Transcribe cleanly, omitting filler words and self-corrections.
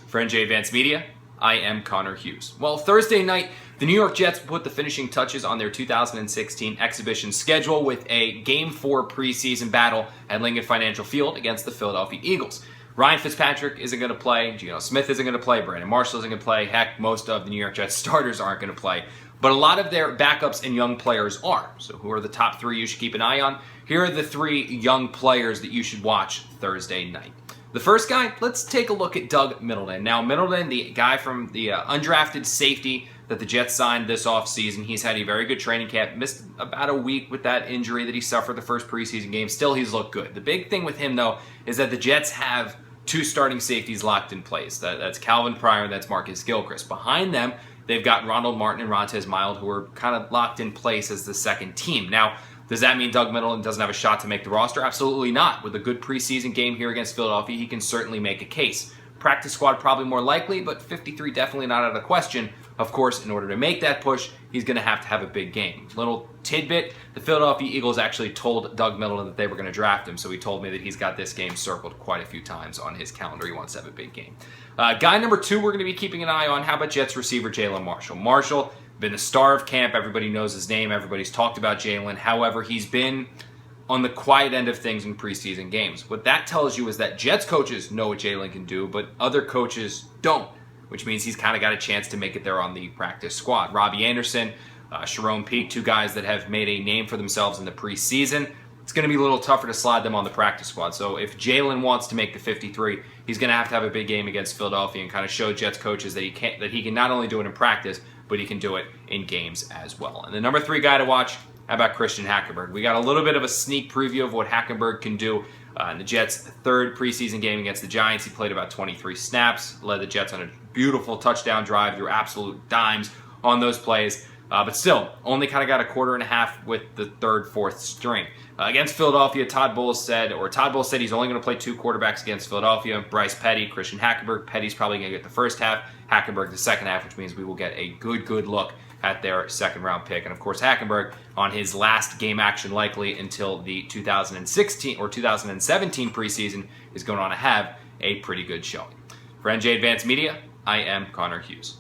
For NJ Advanced Media, I am Connor Hughes. Well, Thursday night, the New York Jets put the finishing touches on their 2016 exhibition schedule with a Game 4 preseason battle at Lincoln Financial Field against the Philadelphia Eagles. Ryan Fitzpatrick isn't going to play, Geno Smith isn't going to play, Brandon Marshall isn't going to play, heck, most of the New York Jets starters aren't going to play. But a lot of their backups and young players are. So who are the top three you should keep an eye on? Here are the three young players that you should watch Thursday night. The first guy, let's take a look at Doug Middleton. Now, Middleton, the guy from the undrafted safety that the Jets signed this offseason, he's had a very good training camp, missed about a week with that injury that he suffered the first preseason game. Still, he's looked good. The big thing with him, though, is that the Jets have two starting safeties locked in place. That's Calvin Pryor and that's Marcus Gilchrist. Behind them, they've got Ronald Martin and Rontez Mild, who are kind of locked in place as the second team. Now, does that mean Doug Middleton doesn't have a shot to make the roster? Absolutely not. With a good preseason game here against Philadelphia, he can certainly make a case. Practice squad probably more likely, but 53 definitely not out of the question. Of course, in order to make that push, he's going to have a big game. Little tidbit, the Philadelphia Eagles actually told Doug Middleton that they were going to draft him, so he told me that he's got this game circled quite a few times on his calendar. He wants to have a big game. Guy number two we're going to be keeping an eye on. How about Jets receiver Jalin Marshall? Marshall, been the star of camp. Everybody knows his name. Everybody's talked about Jalin. However, he's been on the quiet end of things in preseason games. What that tells you is that Jets coaches know what Jalin can do, but other coaches don't, which means he's kind of got a chance to make it there on the practice squad. Robbie Anderson, Sharon Peak, two guys that have made a name for themselves in the preseason. It's going to be a little tougher to slide them on the practice squad. So if Jalin wants to make the 53, he's going to have a big game against Philadelphia and kind of show Jets coaches that he can not only do it in practice, but he can do it in games as well. And the number three guy to watch, how about Christian Hackenberg? We got a little bit of a sneak preview of what Hackenberg can do in the Jets' third preseason game against the Giants. He played about 23 snaps, led the Jets on a beautiful touchdown drive through absolute dimes on those plays. But still, only kind of got a quarter and a half with the third, fourth string. Against Philadelphia, Todd Bowles said he's only going to play two quarterbacks against Philadelphia. Bryce Petty, Christian Hackenberg. Petty's probably going to get the first half, Hackenberg the second half, which means we will get a good look at their second round pick. And of course, Hackenberg on his last game action likely until the 2016 or 2017 preseason is going on to have a pretty good showing. For NJ Advanced Media, I am Connor Hughes.